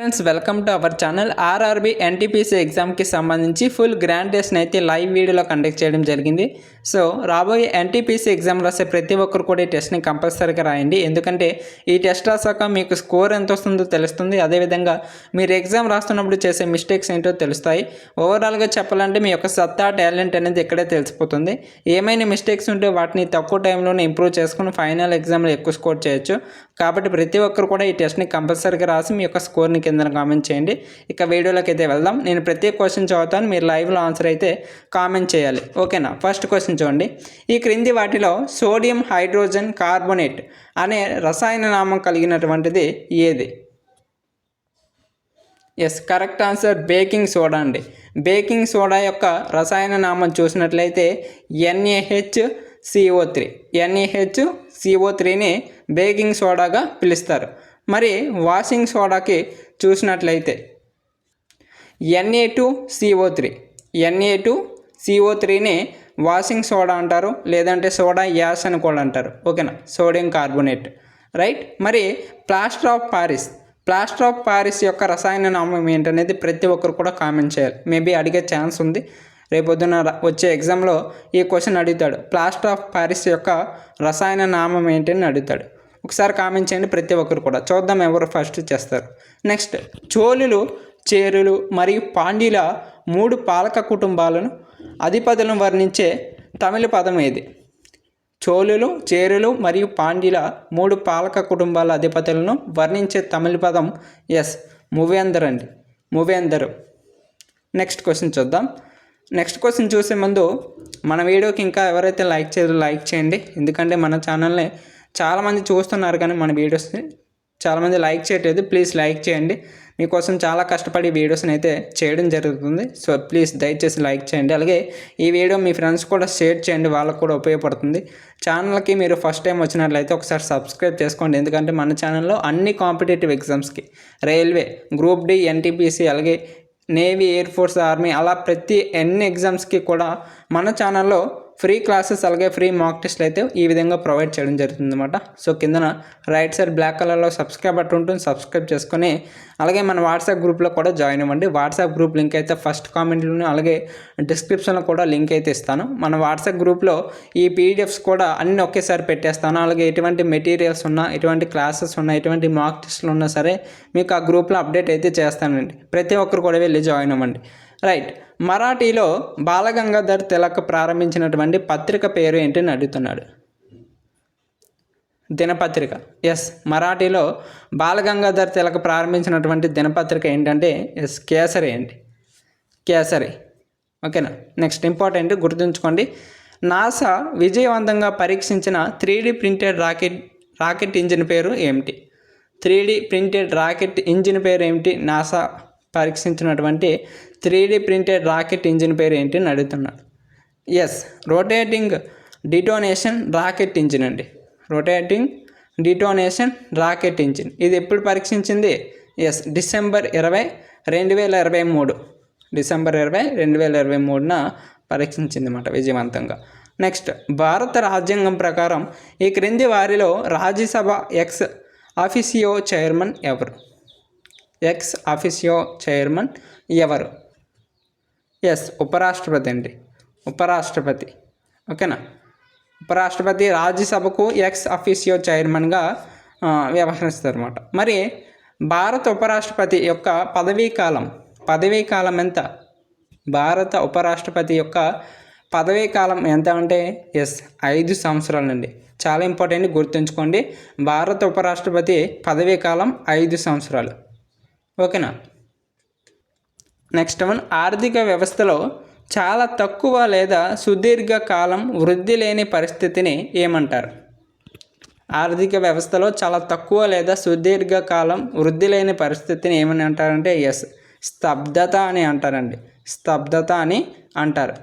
Friends, welcome to our channel. RRB NTPC ఎగ్జామ్కి సంబంధించి full grand test అయితే live వీడియోలో కండక్ట్ చేయడం జరిగింది. సో రాబోయే ఎన్టీపీసీ ఎగ్జామ్ రాసే ప్రతి ఒక్కరు కూడా ఈ టెస్ట్ని కంపల్సరీగా రాయండి. ఎందుకంటే ఈ టెస్ట్ రాసాక మీకు స్కోర్ ఎంత వస్తుందో తెలుస్తుంది. అదేవిధంగా మీరు ఎగ్జామ్ రాస్తున్నప్పుడు చేసే మిస్టేక్స్ ఏంటో తెలుస్తాయి. ఓవరాల్గా చెప్పాలంటే మీ యొక్క సత్తా, టాలెంట్ అనేది ఇక్కడే తెలిసిపోతుంది. ఏమైనా మిస్టేక్స్ ఉంటే వాటిని తక్కువ టైంలోనే ఇంప్రూవ్ చేసుకుని ఫైనల్ ఎగ్జామ్లో ఎక్కువ స్కోర్ చేయొచ్చు. కాబట్టి ప్రతి ఒక్కరు కూడా ఈ టెస్ట్ని కంపల్సరీగా రాసి మీ యొక్క స్కోర్ని కింద కామెంట్ చేయండి. ఇక వీడియోలోకి అయితే వెళ్దాం. నేను ప్రతి క్వశ్చన్ చదువుతాను, మీరు లైవ్లో ఆన్సర్ అయితే కామెంట్ చేయాలి. ఓకేనా? ఫస్ట్ క్వశ్చన్ చూడండి. ఈ క్రింది వాటిలో సోడియం హైడ్రోజన్ కార్బోనేట్ అనే రసాయన నామం కలిగినటువంటిది ఏది? Yes, correct answer baking soda అండి. బేకింగ్ సోడా యొక్క రసాయన నామం చూసినట్లయితే NaHCO3. NaHCO3ని బేకింగ్ సోడాగా పిలుస్తారు. మరి వాషింగ్ సోడాకి చూసినట్లయితే Na2CO3. Na2CO3ని వాషింగ్ సోడా అంటారు, లేదంటే సోడా యాష్ అని కూడా అంటారు. ఓకేనా? Sodium carbonate, right. మరి ప్లాస్టర్ ఆఫ్ పారిస్ యొక్క రసాయన నామం ఏంటనేది ప్రతి ఒక్కరు కూడా కామెంట్ చేయాలి. మేబీ అడిగే ఛాన్స్ ఉంది. రేపొద్దున వచ్చే ఎగ్జామ్లో ఈ క్వశ్చన్ అడుగుతాడు. ప్లాస్టర్ ఆఫ్ పారిస్ యొక్క రసాయన నామం ఏంటని అడుగుతాడు. ఒకసారి కామెంట్ చేయండి ప్రతి ఒక్కరు కూడా. చూద్దాం ఎవరు ఫస్ట్ చేస్తారు. నెక్స్ట్, చోళులు, చేరులు మరియు పాండ్యుల 3 పాలక కుటుంబాలను అధిపతులను వర్ణించే తమిళ పదం ఏది? చోళులు, చేరులు మరియు పాండ్యుల 3 పాలక కుటుంబాల అధిపతులను వర్ణించే తమిళ పదం ఎస్ మూవేందర్ అండి. మూవేందరు. నెక్స్ట్ క్వశ్చన్ చూద్దాం. నెక్స్ట్ క్వశ్చన్ చూసే ముందు మన వీడియోకి ఇంకా ఎవరైతే లైక్ చేయండి. ఎందుకంటే మన ఛానల్ని చాలామంది చూస్తున్నారు కానీ మన వీడియోస్ని చాలామంది లైక్ చేయట్లేదు. ప్లీజ్ లైక్ చేయండి. మీకోసం చాలా కష్టపడి వీడియోస్ని అయితే చేయడం జరుగుతుంది. సో ప్లీజ్ దయచేసి లైక్ చేయండి. అలాగే ఈ వీడియో మీ ఫ్రెండ్స్ కూడా షేర్ చేయండి, వాళ్ళకు కూడా ఉపయోగపడుతుంది. ఛానల్కి మీరు ఫస్ట్ టైం వచ్చినట్లయితే ఒకసారి సబ్స్క్రైబ్ చేసుకోండి. ఎందుకంటే మన ఛానల్లో అన్ని కాంపిటేటివ్ ఎగ్జామ్స్కి, రైల్వే, గ్రూప్ డి, ఎన్టీపీసీ, అలాగే నేవీ, ఎయిర్ ఫోర్స్, ఆర్మీ, అలా ప్రతి ఎన్ని ఎగ్జామ్స్కి కూడా మన ఛానల్లో ఫ్రీ క్లాసెస్ అలాగే ఫ్రీ మాక్ టెస్ట్లు అయితే ఈ విధంగా ప్రొవైడ్ చేయడం జరుగుతుంది అనమాట. సో కిందన రైట్ సైడ్ బ్లాక్ కలర్లో సబ్స్క్రైబ్ బటన్ ఉంటుంది, సబ్స్క్రైబ్ చేసుకొని అలాగే మన వాట్సాప్ గ్రూప్లో కూడా జాయిన్ అవ్వండి. వాట్సాప్ గ్రూప్ లింక్ అయితే ఫస్ట్ కామెంట్లోనే అలాగే డిస్క్రిప్షన్లో కూడా లింక్ అయితే ఇస్తాను. మన వాట్సాప్ గ్రూప్లో ఈ పీడిఎఫ్స్ కూడా అన్నీ ఒకేసారి పెట్టేస్తాను. అలాగే ఎటువంటి మెటీరియల్స్ ఉన్నా, ఎటువంటి క్లాసెస్ ఉన్నా, ఎటువంటి మాక్ టెస్ట్లు ఉన్నా సరే మీకు ఆ గ్రూప్లో అప్డేట్ అయితే చేస్తానండి. ప్రతి ఒక్కరు కూడా వెళ్ళి జాయిన్ అవ్వండి. రైట్. మరాఠీలో బాలగంగాధర్ తిలక్ ప్రారంభించినటువంటి పత్రిక పేరు ఏంటని అడుగుతున్నాడు. దినపత్రిక. ఎస్, మరాఠీలో బాలగంగాధర్ తిలక్ ప్రారంభించినటువంటి దినపత్రిక ఏంటంటే ఎస్ కేసరి అండి. కేసరి. ఓకేనా? నెక్స్ట్ ఇంపార్టెంట్ గుర్తుంచుకోండి. నాసా విజయవంతంగా పరీక్షించిన 3D ప్రింటెడ్ రాకెట్ ఇంజిన్ పేరు ఏమిటి? 3D ప్రింటెడ్ రాకెట్ ఇంజిన్ పేరు ఏమిటి? నాసా పరీక్షించినటువంటి 3D ప్రింటెడ్ రాకెట్ ఇంజిన్ పేరు ఏంటి అని అడుగుతున్నాడు. Yes, rotating detonation rocket engine అండి. Rotating detonation rocket engine. ఇది ఎప్పుడు పరీక్షించింది? Yes, December 20, 2023. డిసెంబర్ 20, 2023న పరీక్షించింది అన్నమాట విజయవంతంగా. నెక్స్ట్, భారత రాజ్యాంగం ప్రకారం ఈ క్రింది వారిలో రాజ్యసభ ఎక్స్ అఫిసియో చైర్మన్ ఎవరు? ఎక్స్ అఫిసియో చైర్మన్ ఎవరు? ఎస్, ఉపరాష్ట్రపతి అండి. ఉపరాష్ట్రపతి. ఓకేనా? ఉపరాష్ట్రపతి రాజ్యసభకు ఎక్స్ అఫిసియో చైర్మన్గా వ్యవహరిస్తారు అన్నమాట. మరి భారత ఉపరాష్ట్రపతి యొక్క పదవీ కాలం ఎంత? భారత ఉపరాష్ట్రపతి యొక్క పదవీ కాలం ఎంత అంటే ఎస్ 5 సంవత్సరాలండి. చాలా ఇంపార్టెంట్, గుర్తుంచుకోండి. భారత ఉపరాష్ట్రపతి పదవీ కాలం 5 సంవత్సరాలు. ఓకేనా? నెక్స్ట్ వన్, ఆర్థిక వ్యవస్థలో చాలా తక్కువ లేదా సుదీర్ఘ కాలం వృద్ధి లేని పరిస్థితిని ఏమంటారు? ఆర్థిక వ్యవస్థలో చాలా తక్కువ లేదా సుదీర్ఘ కాలం వృద్ధి లేని పరిస్థితిని ఏమని అంటారంటే ఎస్ స్తబ్దత అని అంటారండి. స్తబ్దత అని అంటారు.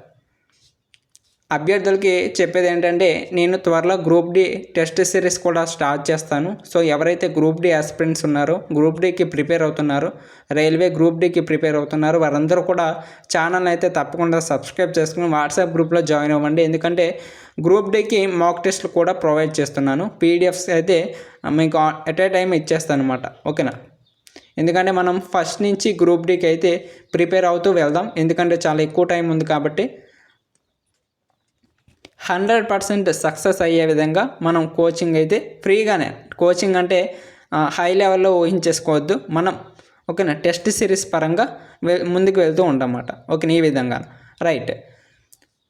అభ్యర్థులకి చెప్పేది ఏంటంటే నేను త్వరలో గ్రూప్ డి టెస్ట్ సిరీస్ కూడా స్టార్ట్ చేస్తాను. సో ఎవరైతే గ్రూప్ డి ఆస్పిరెంట్స్ ఉన్నారో, గ్రూప్ డికి ప్రిపేర్ అవుతున్నారో, రైల్వే గ్రూప్ డికి ప్రిపేర్ అవుతున్నారో వారందరూ కూడా ఛానల్ అయితే తప్పకుండా సబ్స్క్రైబ్ చేసుకుని వాట్సాప్ గ్రూప్లో జాయిన్ అవ్వండి. ఎందుకంటే గ్రూప్ డికి మాక్ టెస్ట్లు కూడా ప్రొవైడ్ చేస్తున్నాను. పీడిఎఫ్స్ అయితే మీకు ఎట్ ఏ టైం ఇచ్చేస్తాను అనమాట. ఓకేనా? ఎందుకంటే మనం ఫస్ట్ నుంచి గ్రూప్ డీకి అయితే ప్రిపేర్ అవుతూ వెళ్దాం, ఎందుకంటే చాలా ఎక్కువ టైం ఉంది కాబట్టి 100% సక్సెస్ అయ్యే విధంగా మనం కోచింగ్ అయితే ఫ్రీగానే, కోచింగ్ అంటే హై లెవెల్లో ఊహించేసుకోవద్దు మనం, ఓకేనా. టెస్ట్ సిరీస్ పరంగా ముందుకు వెళ్తూ ఉంటామన్నమాట, ఓకే. ఈ విధంగా రైట్.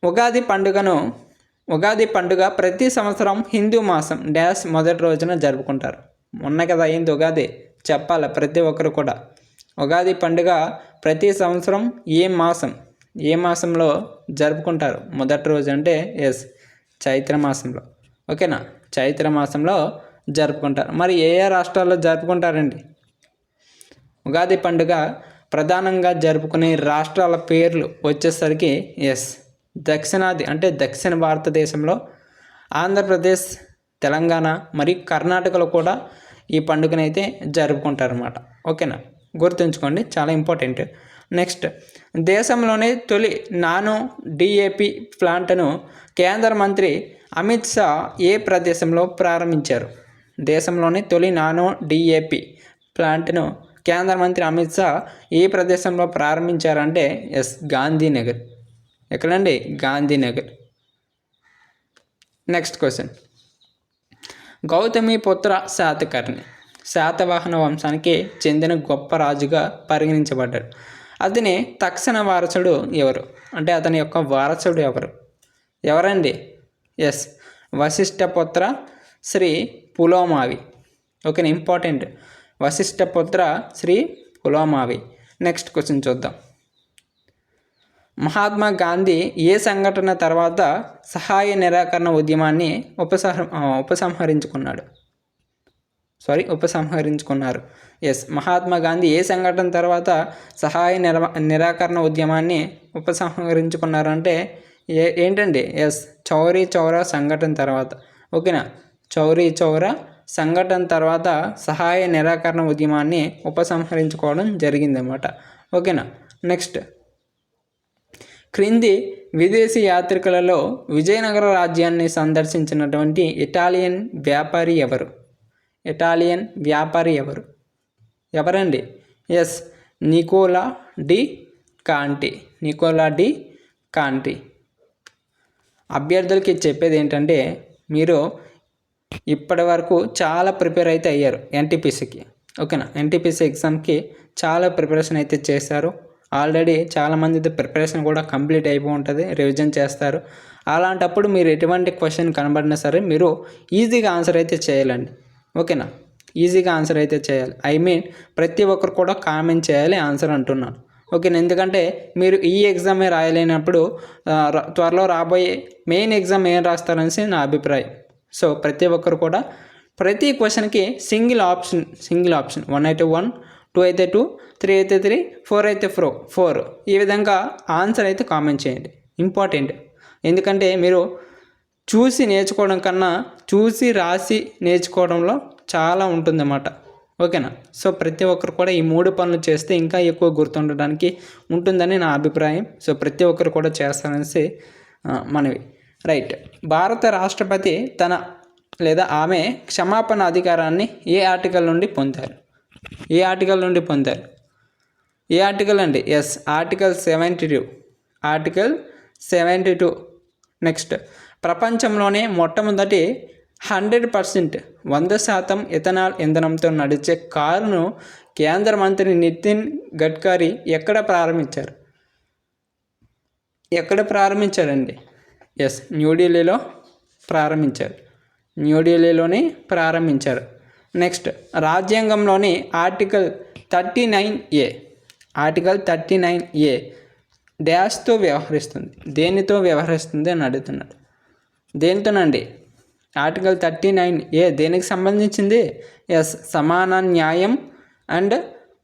ఉగాది పండుగ ప్రతి సంవత్సరం హిందూ మాసం డాష్ మొదటి రోజున జరుపుకుంటారు. మొన్న కదా అయింది ఉగాది, చెప్పాలి ప్రతి ఒక్కరు కూడా. ఉగాది పండుగ ప్రతి సంవత్సరం ఏ మాసంలో జరుపుకుంటారు మొదటి రోజు అంటే ఎస్ చైత్ర మాసంలో, ఓకేనా. చైత్ర మాసంలో జరుపుకుంటారు. మరి ఏ రాష్ట్రాల్లో జరుపుకుంటారండి ఉగాది పండుగ? ప్రధానంగా జరుపుకునే రాష్ట్రాల పేర్లు వచ్చేసరికి ఎస్ దక్షిణాది అంటే దక్షిణ భారతదేశంలో ఆంధ్రప్రదేశ్, తెలంగాణ మరియు కర్ణాటకలో కూడా ఈ పండుగనైతే జరుపుకుంటారన్నమాట, ఓకేనా. గుర్తుంచుకోండి, చాలా ఇంపార్టెంట్. నెక్స్ట్, దేశంలోనే తొలి నానో డిఏపి ప్లాంట్ను కేంద్ర మంత్రి అమిత్ షా ఏ ప్రదేశంలో ప్రారంభించారు? దేశంలోని తొలి నానో డిఏపి ప్లాంట్ను కేంద్ర మంత్రి అమిత్ షా ఏ ప్రదేశంలో ప్రారంభించారంటే ఎస్ గాంధీనగర్. ఎక్కడండి? గాంధీనగర్. నెక్స్ట్ క్వశ్చన్, గౌతమిపుత్ర శాతకర్ణి శాతవాహన వంశానికి చెందిన గొప్ప రాజుగా పరిగణించబడ్డాడు. అతని తక్షణ వారసుడు ఎవరు? అంటే అతని యొక్క వారసుడు ఎవరండి? ఎస్ వశిష్ఠపుత్ర శ్రీ పులోమావి, ఓకేనా. Important, Vashishthaputra Shri Pulomavi. Next question చూద్దాం. మహాత్మా గాంధీ ఏ సంఘటన తర్వాత సహాయ నిరాకరణ ఉద్యమాన్ని ఉపసంహరించుకున్నారు? ఎస్ మహాత్మా గాంధీ ఏ సంఘటన తర్వాత సహాయ నిరాకరణ ఉద్యమాన్ని ఉపసంహరించుకున్నారంటే ఏంటండి? ఎస్ చౌరీ చౌరా సంఘటన తర్వాత, ఓకేనా. చౌరీ చౌరా సంఘటన తర్వాత సహాయ నిరాకరణ ఉద్యమాన్ని ఉపసంహరించుకోవడం జరిగిందన్నమాట, ఓకేనా. నెక్స్ట్, క్రింది విదేశీ యాత్రికులలో విజయనగర రాజ్యాన్ని సందర్శించినటువంటి ఇటాలియన్ వ్యాపారి ఎవరండి? Yes Nicolo de Conti. అభ్యర్థులకి చెప్పేది ఏంటంటే, మీరు ఇప్పటి వరకు చాలా ప్రిపేర్ అయితే అయ్యారు ఎన్టీపీసీకి, ఓకేనా. ఎన్టీపీసీ ఎగ్జామ్కి చాలా ప్రిపరేషన్ అయితే చేశారు ఆల్రెడీ. చాలామంది ప్రిపరేషన్ కూడా కంప్లీట్ అయిపోయి ఉంటుంది, రివిజన్ చేస్తారు. అలాంటప్పుడు మీరు ఎటువంటి క్వశ్చన్ కనబడినా సరే మీరు ఈజీగా ఆన్సర్ అయితే చేయాలండి, ఓకేనా. ఈజీగా ఆన్సర్ అయితే చేయాలి. ప్రతి ఒక్కరు కూడా కామెంట్ చేయాలి ఆన్సర్ అంటున్నాను, ఓకేనా. ఎందుకంటే మీరు ఈ ఎగ్జామే రాయలేనప్పుడు త్వరలో రాబోయే మెయిన్ ఎగ్జామ్ ఏం రాస్తారనేసి నా అభిప్రాయం. సో ప్రతి ఒక్కరు కూడా ప్రతి క్వశ్చన్కి సింగిల్ ఆప్షన్ 1 అయితే 1, 2 అయితే 2, 3 అయితే 3, 4 అయితే 4 ఈ విధంగా ఆన్సర్ అయితే కామెంట్ చేయండి. ఇంపార్టెంట్, ఎందుకంటే మీరు చూసి నేర్చుకోవడం కన్నా చూసి రాసి నేర్చుకోవడంలో చాలా ఉంటుందన్నమాట, ఓకేనా. సో ప్రతి ఒక్కరు కూడా ఈ 3 పనులు చేస్తే ఇంకా ఎక్కువ గుర్తుండడానికి ఉంటుందని నా అభిప్రాయం. సో ప్రతి ఒక్కరు కూడా చేస్తారనేసి మనవి, రైట్. భారత రాష్ట్రపతి తన లేదా ఆమె క్షమాపణ అధికారాన్ని ఏ ఆర్టికల్ నుండి పొందారు? ఏ ఆర్టికల్ అండి? Yes article 72. నెక్స్ట్, ప్రపంచంలోనే మొట్టమొదటి 100% ఇథనాల్ ఇంధనంతో నడిచే కారును కేంద్ర మంత్రి నితిన్ గడ్కరీ ఎక్కడ ప్రారంభించారండి? ఎస్ న్యూఢిల్లీలోని ప్రారంభించారు. నెక్స్ట్, రాజ్యాంగంలోని ఆర్టికల్ 39A డాష్తో వ్యవహరిస్తుంది, దేనితో వ్యవహరిస్తుంది అని అడుగుతున్నాడు. దేనితోనండి? ఆర్టికల్ 39A దేనికి సంబంధించింది? ఎస్ సమాన న్యాయం అండ్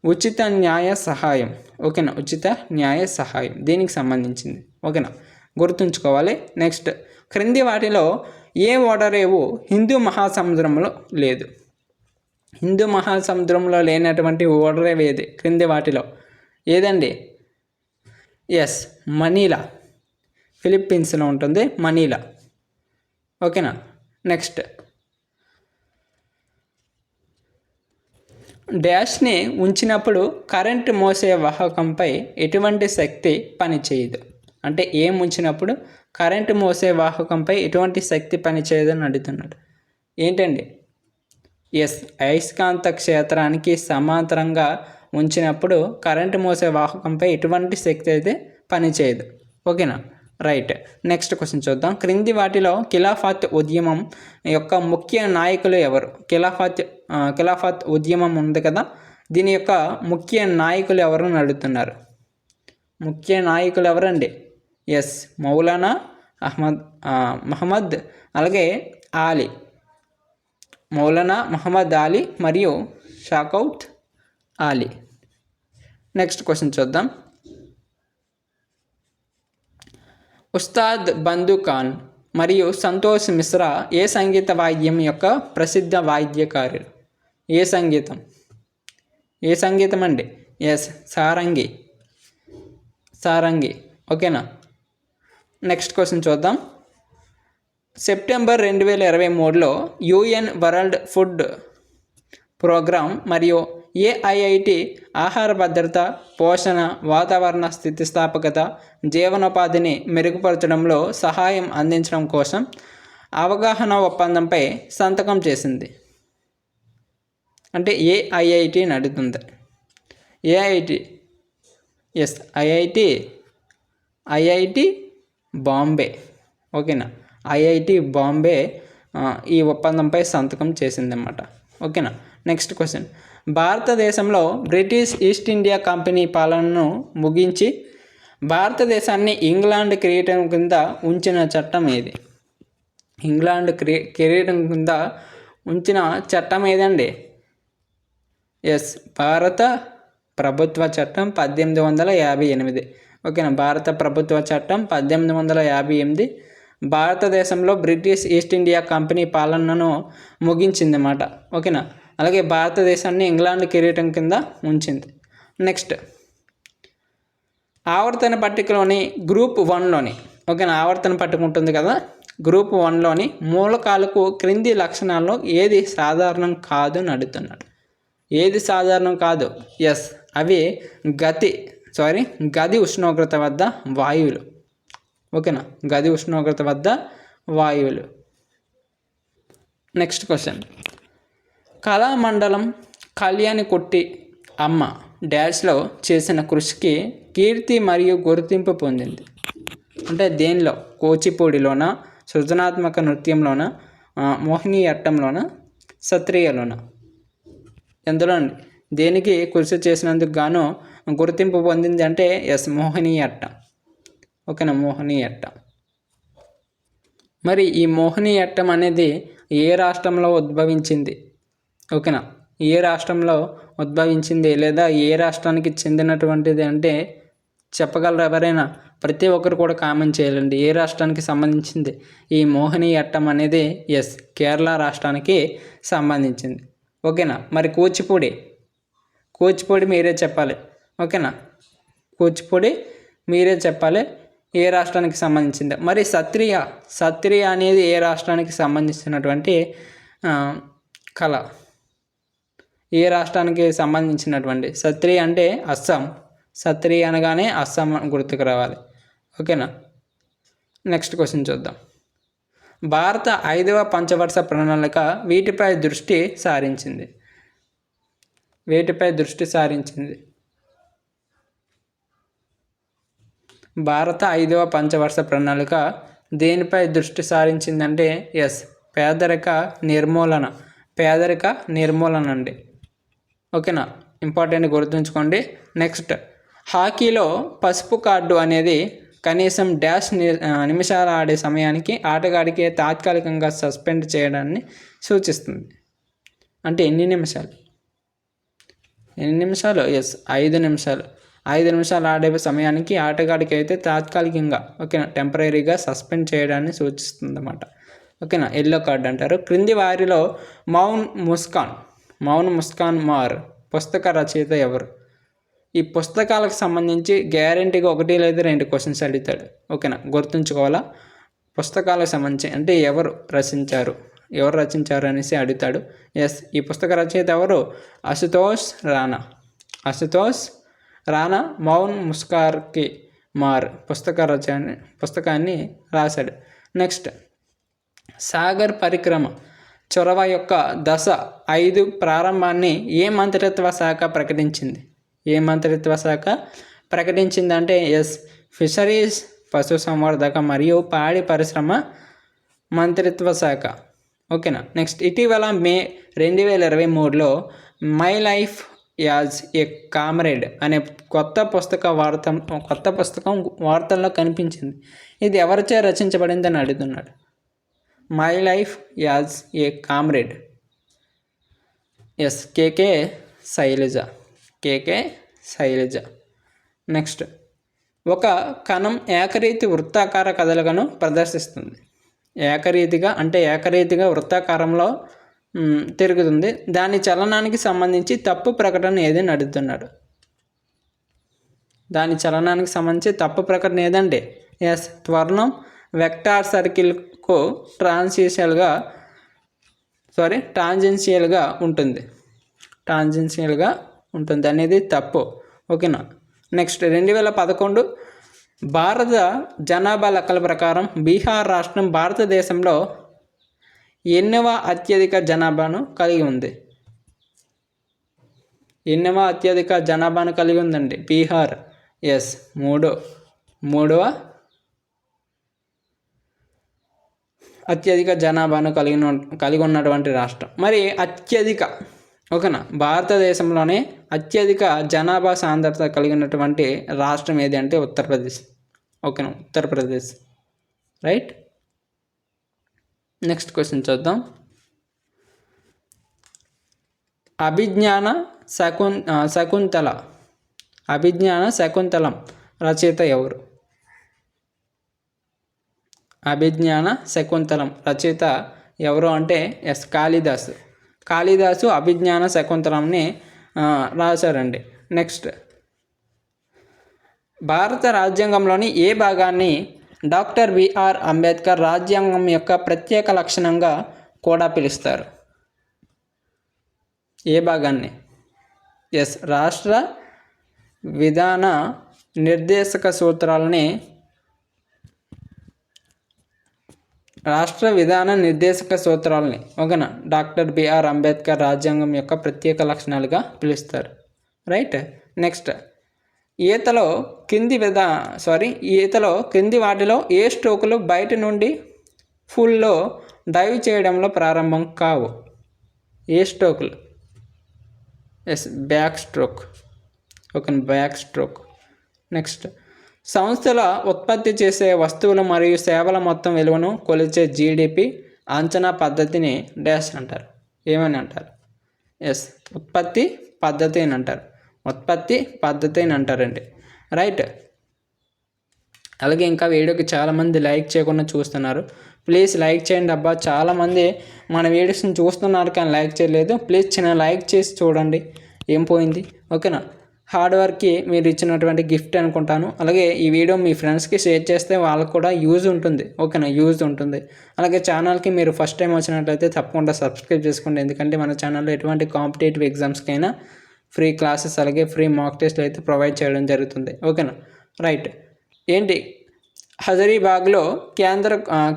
ఉచిత న్యాయ సహాయం, ఓకేనా. ఉచిత న్యాయ సహాయం దీనికి సంబంధించింది, ఓకేనా. గుర్తుంచుకోవాలి. నెక్స్ట్, క్రింది వాటిలో ఏ ఓడరేవు హిందూ మహాసముద్రంలో లేదు? హిందూ మహాసముద్రంలో లేనటువంటి ఓడరేవు ఏది క్రింది వాటిలో? ఏదండి? ఎస్ మనీలా, ఫిలిప్పీన్స్లో ఉంటుంది మనీలా, ఓకేనా. నెక్స్ట్, డాష్ని ఉంచినప్పుడు కరెంట్ మోసే వాహకంపై ఎటువంటి శక్తి పనిచేయదు. అంటే ఏం ఉంచినప్పుడు కరెంటు మోసే వాహకంపై ఎటువంటి శక్తి పనిచేయదు అని అడుగుతున్నాడు. ఏంటండి? ఎస్, అయస్కాంత క్షేత్రానికి సమాంతరంగా ఉంచినప్పుడు కరెంటు మోసే వాహకంపై ఎటువంటి శక్తి అయితే పనిచేయదు. ఓకేనా? రైట్. నెక్స్ట్ క్వశ్చన్ చూద్దాం. క్రింది వాటిలో ఖిలాఫత్ ఉద్యమం యొక్క ముఖ్య నాయకులు ఎవరు? ఖిలాఫత్ ఉద్యమం ఉంది కదా, దీని యొక్క ముఖ్య నాయకులు ఎవరు అని అడుగుతున్నారు. ముఖ్య నాయకులు ఎవరండి? ఎస్, మౌలానా మహమ్మద్ అలాగే ఆలీ. మౌలానా మహమ్మద్ ఆలీ మరియు షౌకత్ ఆలీ. నెక్స్ట్ క్వశ్చన్ చూద్దాం. ఉస్తాద్ బందు ఖాన్ మరియు సంతోష్ మిశ్రా ఏ సంగీత వాయిద్యం యొక్క ప్రసిద్ధ వాయిద్యకారులు? ఏ సంగీతం అండి? ఎస్, సారంగి. ఓకేనా? నెక్స్ట్ క్వశ్చన్ చూద్దాం. సెప్టెంబర్ 2023లో UN వరల్డ్ ఫుడ్ ప్రోగ్రామ్ మరియు AIIT ఆహార భద్రత, పోషణ, వాతావరణ స్థితిస్థాపకత, జీవనోపాధిని మెరుగుపరచడంలో సహాయం అందించడం కోసం అవగాహన ఒప్పందంపై సంతకం చేసింది. అంటే AIIT నడుతుంది. AIIT yes, IIT Bombay. ఓకేనా? IIT బాంబే ఈ ఒప్పందంపై సంతకం చేసిందన్నమాట. ఓకేనా? Next question. భారతదేశంలో బ్రిటిష్ ఈస్ట్ ఇండియా కంపెనీ పాలనను ముగించి భారతదేశాన్ని ఇంగ్లాండ్ కిరీటం కింద ఉంచిన చట్టం ఏది? ఇంగ్లాండ్ కిరీటం కింద ఉంచిన చట్టం ఏదండి? ఎస్, భారత ప్రభుత్వ చట్టం 1858. ఓకేనా? భారత ప్రభుత్వ చట్టం 1858 భారతదేశంలో బ్రిటిష్ ఈస్ట్ ఇండియా కంపెనీ పాలనను ముగించిందన్నమాట. ఓకేనా? అలాగే భారతదేశాన్ని ఇంగ్లాండ్ కిరీటం కింద ఉంచింది. నెక్స్ట్, ఆవర్తన పట్టికలోని గ్రూప్ 1లోని, ఓకేనా, ఆవర్తన పట్టిక ఉంటుంది కదా, గ్రూప్ 1లోని మూలకాలకు క్రింది లక్షణాల్లో ఏది సాధారణం కాదు అని అడుగుతున్నాడు. ఏది సాధారణం కాదు? ఎస్, అవి గది ఉష్ణోగ్రత వద్ద వాయువులు. ఓకేనా? గది ఉష్ణోగ్రత వద్ద వాయువులు. Next question. కళామండలం కళ్యాణికుట్టి అమ్మ డాష్లో చేసిన కృషికి కీర్తి మరియు గుర్తింపు పొందింది. అంటే దేనిలో? కూచిపూడిలోన, సృజనాత్మక నృత్యంలోన, మోహినియట్టంలోన, సత్రియలోన? ఎందులో అండి? దేనికి కృషి చేసినందుకు గాను గుర్తింపు పొందింది అంటే ఎస్, మోహినియట్టం. ఓకేనా? మోహినియట్టం. మరి ఈ మోహినియట్టం అనేది ఏ రాష్ట్రంలో ఉద్భవించింది? ఓకేనా? ఏ రాష్ట్రంలో ఉద్భవించింది లేదా ఏ రాష్ట్రానికి చెందినటువంటిది అంటే చెప్పగలరు ఎవరైనా? ప్రతి ఒక్కరు కూడా కామెంట్ చేయాలండి. ఏ రాష్ట్రానికి సంబంధించింది ఈ మోహినియట్టం అనేది? ఎస్, కేరళ రాష్ట్రానికి సంబంధించింది. ఓకేనా? మరి కూచిపూడి మీరే చెప్పాలి. ఓకేనా? కూచిపూడి మీరే చెప్పాలి ఏ రాష్ట్రానికి సంబంధించింది. మరి సత్రియ అనేది ఏ రాష్ట్రానికి సంబంధించినటువంటి కళ? ఏ రాష్ట్రానికి సంబంధించినటువంటి? సత్రియ అంటే అస్సాం. సత్రియ అనగానే అస్సాం గుర్తుకు రావాలి. ఓకేనా? నెక్స్ట్ క్వశ్చన్ చూద్దాం. భారత 5వ పంచవర్ష ప్రణాళిక వీటిపై దృష్టి సారించింది. భారత 5వ పంచవర్ష ప్రణాళిక దేనిపై దృష్టి సారించిందంటే ఎస్, పేదరిక నిర్మూలన అండి. ఓకేనా? ఇంపార్టెంట్ గుర్తుంచుకోండి. నెక్స్ట్, హాకీలో పసుపు కార్డు అనేది కనీసం నిమిషాలు ఆడే సమయానికి ఆటగాడికి తాత్కాలికంగా సస్పెండ్ చేయడాన్ని సూచిస్తుంది. అంటే ఎన్ని నిమిషాలు? ఎస్, 5 నిమిషాలు. 5 నిమిషాలు ఆడే సమయానికి ఆటగాడికి అయితే తాత్కాలికంగా, ఓకేనా, టెంపరీగా సస్పెండ్ చేయడాన్ని సూచిస్తుంది అన్నమాట. ఓకేనా? ఎల్లో కార్డ్ అంటారు. క్రింది వారిలో మౌన్ ముస్కాన్ మార్ పుస్తక రచయిత ఎవరు? ఈ పుస్తకాలకు సంబంధించి గ్యారంటీగా 1 లేదా 2 క్వశ్చన్స్ అడుగుతాడు. ఓకేనా? గుర్తుంచుకోవాలా? పుస్తకాలకు సంబంధించి అంటే ఎవరు రచించారు, ఎవరు రచించారు అనేసి అడుగుతాడు. ఎస్, ఈ పుస్తక రచయిత ఎవరు? అశుతోష్ రాణా మౌన్ ముస్కార్కి మార్ పుస్తకాన్ని రాశాడు. నెక్స్ట్, సాగర్ పరిక్రమ చొరవ యొక్క దశ 5 ప్రారంభాన్ని ఏ మంత్రిత్వ శాఖ ప్రకటించిందంటే ఎస్, ఫిషరీస్, పశుసంవర్ధక మరియు పాడి పరిశ్రమ మంత్రిత్వ శాఖ. ఓకేనా. నెక్స్ట్, ఇటీవల మే 2023లో my life as a comrade అనే కొత్త పుస్తకం వార్తల్లో కనిపించింది. ఇది ఎవరిచే రచించబడిందని అడుగుతున్నాడు. My life as a comrade. Yes, KK Shailaja. Next, ఒక కణం ఏకరీతి వృత్తాకార కదలికను ప్రదర్శిస్తుంది. ఏకరీతిగా వృత్తాకారంలో తిరుగుతుంది. దాని చలనానికి సంబంధించి తప్పు ప్రకటన ఏదని అడుగుతున్నాడు. ఏదంటే ఎస్, త్వరణం వెక్టార్ సర్కిల్కు టాంజెన్షియల్గా ఉంటుంది అనేది తప్పు. ఓకేనా. నెక్స్ట్, 2011 భారత జనాభా లెక్కల ప్రకారం బీహార్ రాష్ట్రం భారతదేశంలో ఎన్నవ అత్యధిక జనాభాను కలిగి ఉందండి బీహార్? ఎస్, మూడవ అత్యధిక జనాభాను కలిగి ఉన్నటువంటి రాష్ట్రం. మరి ఓకేనా, భారతదేశంలోనే అత్యధిక జనాభా సాంద్రత కలిగినటువంటి రాష్ట్రం ఏది అంటే ఉత్తరప్రదేశ్. ఓకేనా, ఉత్తరప్రదేశ్. రైట్. నెక్స్ట్ క్వశ్చన్ చూద్దాం. అభిజ్ఞాన శకుంతలం రచయిత ఎవరు? అభిజ్ఞాన శకుంతలం రచయిత ఎవరు అంటే ఎస్, కాళిదాసు అభిజ్ఞాన శకుంతలంని రాశారండి. నెక్స్ట్, భారత రాజ్యాంగంలోని ఏ భాగాన్ని డాక్టర్ బిఆర్ అంబేద్కర్ రాజ్యాంగం యొక్క ప్రత్యేక లక్షణంగా కూడా పిలుస్తారు? ఏ భాగాన్ని? ఎస్, రాష్ట్ర విధాన నిర్దేశక సూత్రాలని ఓకేనా డాక్టర్ బిఆర్ అంబేద్కర్ రాజ్యాంగం యొక్క ప్రత్యేక లక్షణాలుగా పిలుస్తారు. రైట్. నెక్స్ట్, ఈతలో కింది వాటిలో ఏ స్ట్రోకులు బయట నుండి ఫుల్లో డైవ్ చేయడంలో ప్రారంభం కావు? ఏ స్ట్రోకులు? Yes, back stroke. నెక్స్ట్, సంస్థల ఉత్పత్తి చేసే వస్తువులు మరియు సేవల మొత్తం విలువను కొలిచే జీడిపి అంచనా పద్ధతిని డాష్ అంటారు. ఏమని అంటారు? ఎస్, ఉత్పత్తి పద్ధతి అని అంటారండి. రైట్. అలాగే ఇంకా వీడియోకి చాలామంది లైక్ చేయకుండా చూస్తున్నారు. ప్లీజ్ లైక్ చేయండి అబ్బా. చాలామంది మన వీడియోస్ని చూస్తున్నారు కానీ లైక్ చేయలేదు. ప్లీజ్ చిన్న లైక్ చేసి చూడండి, ఏం పోయింది? ఓకేనా. హార్డ్ వర్క్కి మీరు ఇచ్చినటువంటి గిఫ్ట్ అనుకుంటాను. అలాగే ఈ వీడియో మీ ఫ్రెండ్స్కి షేర్ చేస్తే వాళ్ళకు కూడా యూజ్ ఉంటుంది. ఓకేనా, అలాగే ఛానల్కి మీరు ఫస్ట్ టైం వచ్చినట్లయితే తప్పకుండా సబ్స్క్రైబ్ చేసుకోండి. ఎందుకంటే మన ఛానల్లో ఎటువంటి కాంపిటేటివ్ ఎగ్జామ్స్కైనా ఫ్రీ క్లాసెస్ అలాగే ఫ్రీ మాక్ టెస్ట్లు అయితే ప్రొవైడ్ చేయడం జరుగుతుంది. ఓకేనా. రైట్. ఏంటి, హజరీబాగ్లో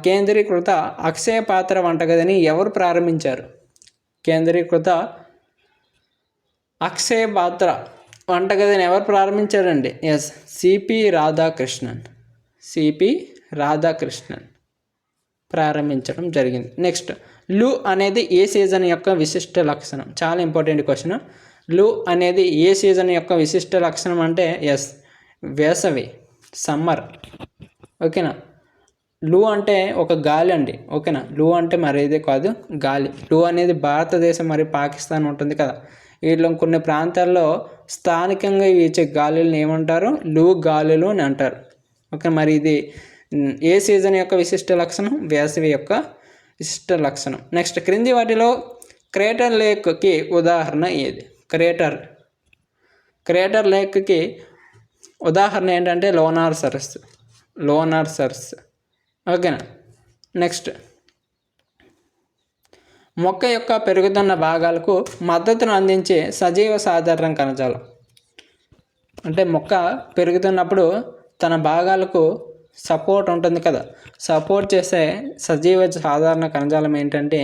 కేంద్రీకృత అక్షయ పాత్ర వంటగదిని ఎవరు ప్రారంభించారు? కేంద్రీకృత అక్షయ పాత్ర వంటగదిని ఎవరు ప్రారంభించారండి? ఎస్, సిపి రాధాకృష్ణన్ ప్రారంభించడం జరిగింది. నెక్స్ట్, లు అనేది ఏ సీజన్ యొక్క విశిష్ట లక్షణం? చాలా ఇంపార్టెంట్ క్వశ్చన్. లు అనేది ఏ సీజన్ యొక్క విశిష్ట లక్షణం అంటే ఎస్, వేసవి, సమ్మర్. ఓకేనా. లు అంటే ఒక గాలి అండి. ఓకేనా, లు అంటే మరేదే కాదు, గాలి. లు అనేది భారతదేశం మరియు పాకిస్తాన్ ఉంటుంది కదా, వీటిలో కొన్ని ప్రాంతాల్లో స్థానికంగా వీచే గాలులను ఏమంటారు? లూ గాలులు అని అంటారు. ఓకే, మరి ఇది ఏ సీజన్ యొక్క విశిష్ట లక్షణం? వేసవి యొక్క విశిష్ట లక్షణం. నెక్స్ట్, క్రింది వాటిలో క్రేటర్ లేక్కి ఉదాహరణ ఏది? క్రేటర్ లేక్కి ఉదాహరణ ఏంటంటే లోనార్ సరస్సు. ఓకేనా. నెక్స్ట్, మొక్క యొక్క పెరుగుతున్న భాగాలకు మద్దతును అందించే సజీవ సాధారణ కణజాలం. అంటే మొక్క పెరుగుతున్నప్పుడు తన భాగాలకు సపోర్ట్ ఉంటుంది కదా, సపోర్ట్ చేసే సజీవ సాధారణ కణజాలం ఏంటంటే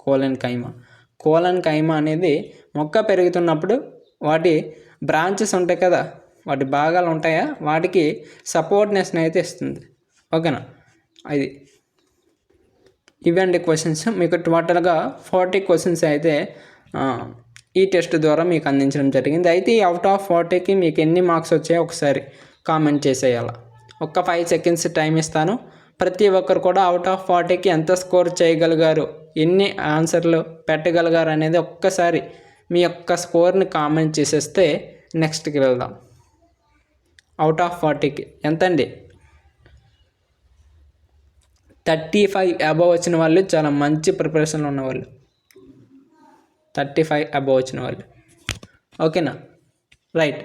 కోలన్ కైమా. కోలన్ కైమా అనేది మొక్క పెరుగుతున్నప్పుడు వాటి బ్రాంచెస్ ఉంటాయి కదా, వాటి భాగాలు ఉంటాయా, వాటికి సపోర్ట్నెస్ని అయితే ఇస్తుంది. ఓకేనా, ఇది ఇవండి క్వశ్చన్స్. మీకు టోటల్గా 40 క్వశ్చన్స్ అయితే ఈ టెస్ట్ ద్వారా మీకు అందించడం జరిగింది. అయితే ఈ అవుట్ ఆఫ్ 40కి మీకు ఎన్ని మార్క్స్ వచ్చాయో ఒకసారి కామెంట్ చేసేయాలి. ఒక్క 5 సెకండ్స్ టైం ఇస్తాను. ప్రతి ఒక్కరు కూడా అవుట్ ఆఫ్ 40కి ఎంత స్కోర్ చేయగలిగారు, ఎన్ని ఆన్సర్లు పెట్టగలిగారు అనేది ఒక్కసారి మీ యొక్క స్కోర్ని కామెంట్ చేసేస్తే నెక్స్ట్కి వెళ్దాం. అవుట్ ఆఫ్ 40కి ఎంతండి? 35 అబవ్ వచ్చిన వాళ్ళు చాలా మంచి ప్రిపరేషన్లో ఉన్నవాళ్ళు, 35 అబవ్ వచ్చిన వాళ్ళు. ఓకేనా, రైట్.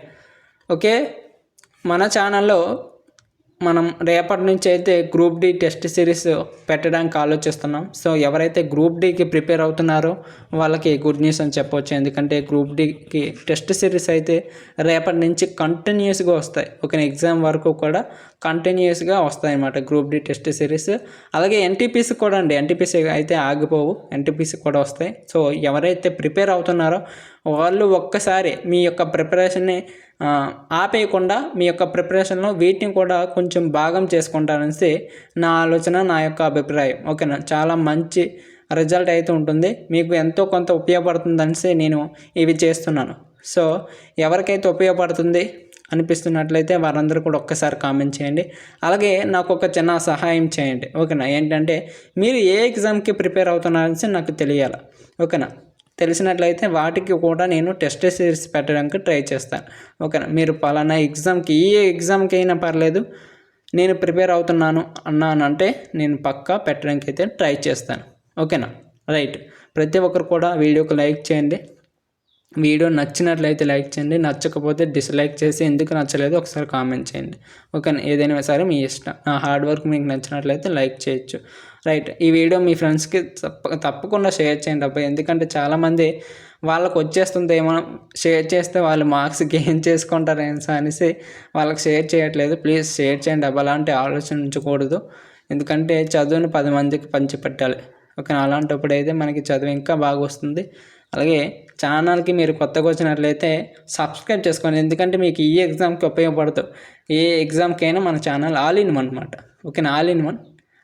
ఓకే, మన ఛానల్లో మనం రేపటి నుంచి అయితే గ్రూప్ డి టెస్ట్ సిరీస్ పెట్టడానికి ఆలోచిస్తున్నాం. సో ఎవరైతే గ్రూప్ డికి ప్రిపేర్ అవుతున్నారో వాళ్ళకి గుడ్ న్యూస్ అని చెప్పవచ్చు. ఎందుకంటే గ్రూప్ డికి టెస్ట్ సిరీస్ అయితే రేపటి నుంచి కంటిన్యూస్గా వస్తాయి. ఒక ఎగ్జామ్ వరకు కూడా కంటిన్యూస్గా వస్తాయి అన్నమాట గ్రూప్ డి టెస్ట్ సిరీస్. అలాగే ఎన్టీపీసీ కూడా అండి, ఎన్టీపీసీ అయితే ఆగిపోవు, ఎన్టీపీసీ కూడా వస్తాయి. సో ఎవరైతే ప్రిపేర్ అవుతున్నారో వాళ్ళు ఒక్కసారి మీ యొక్క ప్రిపరేషన్ని ఆపేయకుండా మీ యొక్క ప్రిపరేషన్లో వీటిని కూడా కొంచెం భాగం చేసుకుంటారనేసి నా ఆలోచన, నా యొక్క అభిప్రాయం. ఓకేనా, చాలా మంచి రిజల్ట్ అయితే ఉంటుంది, మీకు ఎంతో కొంత ఉపయోగపడుతుంది అనేసి నేను ఇవి చేస్తున్నాను. సో ఎవరికైతే ఉపయోగపడుతుంది అనిపిస్తున్నట్లయితే వారందరూ కూడా ఒక్కసారి కామెంట్ చేయండి. అలాగే నాకు ఒక చిన్న సహాయం చేయండి. ఓకేనా, ఏంటంటే మీరు ఏ ఎగ్జామ్కి ప్రిపేర్ అవుతున్నారనేసి నాకు తెలియాలి. ఓకేనా, తెలిసినట్లయితే వాటికి కూడా నేను టెస్ట్ సిరీస్ పెట్టడానికి ట్రై చేస్తాను. ఓకేనా, మీరు పలానా ఎగ్జామ్కి, ఏ ఎగ్జామ్కి అయినా పర్లేదు, నేను ప్రిపేర్ అవుతున్నాను అన్నానంటే నేను పక్కా పెట్టడానికి అయితే ట్రై చేస్తాను. ఓకేనా, రైట్. ప్రతి ఒక్కరు కూడా వీడియోకి లైక్ చేయండి. వీడియో నచ్చినట్లయితే లైక్ చేయండి, నచ్చకపోతే డిస్లైక్ చేసి ఎందుకు నచ్చలేదు ఒకసారి కామెంట్ చేయండి. ఓకేనా, ఏదైనా సరే మీ ఇష్టం. నా హార్డ్ వర్క్ మీకు నచ్చినట్లయితే లైక్ చేయొచ్చు. రైట్, ఈ వీడియో మీ ఫ్రెండ్స్కి తప్పకుండా షేర్ చేయండి అబ్బాయి. ఎందుకంటే చాలామంది వాళ్ళకు వచ్చేస్తుంది ఏమో, షేర్ చేస్తే వాళ్ళు మార్క్స్ గెయిన్ చేసుకుంటారు అనేసి వాళ్ళకి షేర్ చేయట్లేదు. ప్లీజ్ షేర్ చేయండి అబ్బా, అలాంటి ఆలోచించకూడదు. ఎందుకంటే చదువుని 10 మందికి పంచిపెట్టాలి. ఓకే, అలాంటప్పుడు అయితే మనకి చదువు ఇంకా బాగా వస్తుంది. అలాగే ఛానల్కి మీరు కొత్తగా వచ్చినట్లయితే సబ్స్క్రైబ్ చేసుకోండి, ఎందుకంటే మీకు ఈ ఎగ్జామ్కి ఉపయోగపడుతుంది. ఏ ఎగ్జామ్కైనా మన ఛానల్ ఆల్ ఇన్ వన్ అనమాట. ఓకేనా, ఆల్ ఇన్ వన్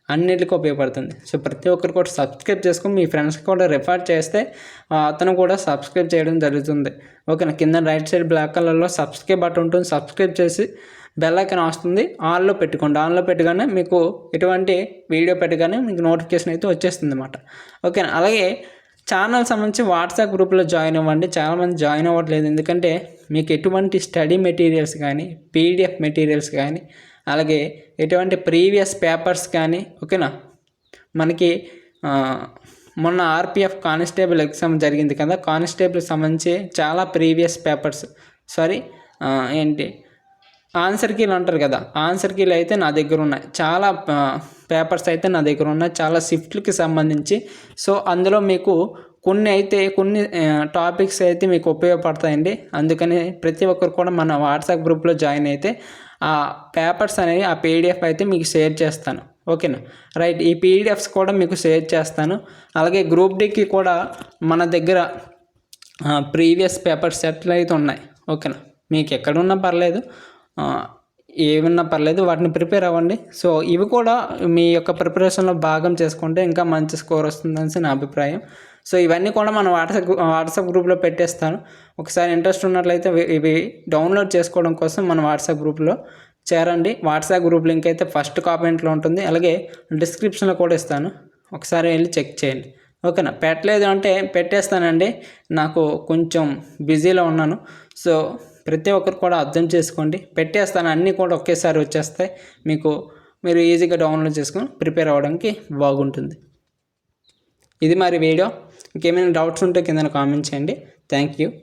అన్నిటికీ ఉపయోగపడుతుంది. సో ప్రతి ఒక్కరు కూడా సబ్స్క్రైబ్ చేసుకొని మీ ఫ్రెండ్స్కి కూడా రిఫర్ చేస్తే అతను కూడా సబ్స్క్రైబ్ చేయడం జరుగుతుంది. ఓకేనా, కింద రైట్ సైడ్ బ్లాక్ కలర్లో సబ్స్క్రైబ్ బటన్ ఉంటుంది, సబ్స్క్రైబ్ చేసి బెల్ ఐకాన్ వస్తుంది, ఆన్లో పెట్టుకోండి. ఆన్లో పెట్టగానే మీకు ఎటువంటి వీడియో పెట్టగానే మీకు నోటిఫికేషన్ అయితే వచ్చేస్తుంది అన్నమాట. ఓకేనా, అలాగే ఛానల్ సంబంధించి వాట్సాప్ గ్రూప్లో జాయిన్ అవ్వండి. చాలామంది జాయిన్ అవ్వట్లేదు, ఎందుకంటే మీకు ఎటువంటి స్టడీ మెటీరియల్స్ కానీ, పీడిఎఫ్ మెటీరియల్స్ కానీ, అలాగే ఎటువంటి ప్రీవియస్ పేపర్స్ కానీ, ఓకేనా, మనకి మొన్న ఆర్పిఎఫ్ కానిస్టేబుల్ ఎగ్జామ్ జరిగింది కదా, కానిస్టేబుల్కి సంబంధించి చాలా ప్రీవియస్ పేపర్స్, ఆన్సర్ కీలు అంటారు కదా, ఆన్సర్ కీలు అయితే నా దగ్గర ఉన్నాయి. చాలా పేపర్స్ అయితే నా దగ్గర ఉన్నాయి, చాలా షిఫ్ట్లకి సంబంధించి. సో అందులో మీకు కొన్ని టాపిక్స్ అయితే మీకు ఉపయోగపడతాయండి. అందుకని ప్రతి ఒక్కరు కూడా మన వాట్సాప్ గ్రూప్లో జాయిన్ అయితే ఆ పేపర్స్ అనేవి, ఆ పీడిఎఫ్ అయితే మీకు షేర్ చేస్తాను. ఓకేనా, రైట్. ఈ పీడిఎఫ్స్ కూడా మీకు షేర్ చేస్తాను. అలాగే గ్రూప్ డికి కూడా మన దగ్గర ప్రీవియస్ పేపర్ సెట్లు అయితే ఉన్నాయి. ఓకేనా, మీకు ఎక్కడున్నా పర్లేదు, ఏమన్నా పర్లేదు, వాటిని ప్రిపేర్ అవ్వండి. సో ఇవి కూడా మీ యొక్క ప్రిపరేషన్లో భాగం చేసుకుంటే ఇంకా మంచి స్కోర్ వస్తుందని నా అభిప్రాయం. సో ఇవన్నీ కూడా మనం వాట్సాప్ గ్రూప్లో పెట్టేస్తాను. ఒకసారి ఇంట్రెస్ట్ ఉన్నట్లయితే ఇవి డౌన్లోడ్ చేసుకోవడం కోసం మన వాట్సాప్ గ్రూప్లో చేరండి. వాట్సాప్ గ్రూప్ లింక్ అయితే ఫస్ట్ కామెంట్లో ఉంటుంది, అలాగే డిస్క్రిప్షన్లో కూడా ఇస్తాను, ఒకసారి వెళ్ళి చెక్ చేయండి. ఓకేనా, పెట్టలేదు అంటే పెట్టేస్తానండి, నాకు కొంచెం బిజీలో ఉన్నాను. సో ప్రతి ఒక్కరు కూడా అర్థం చేసుకోండి, పెట్టేస్తాను, అన్నీ కూడా ఒకేసారి వచ్చేస్తాయి మీకు, మీరు ఈజీగా డౌన్లోడ్ చేసుకొని ప్రిపేర్ అవ్వడానికి బాగుంటుంది. ఇది మరి వీడియో. ఇంకేమైనా డౌట్స్ ఉంటే కింద కామెంట్ చేయండి.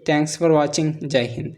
Thanks for watching. జై హింద్.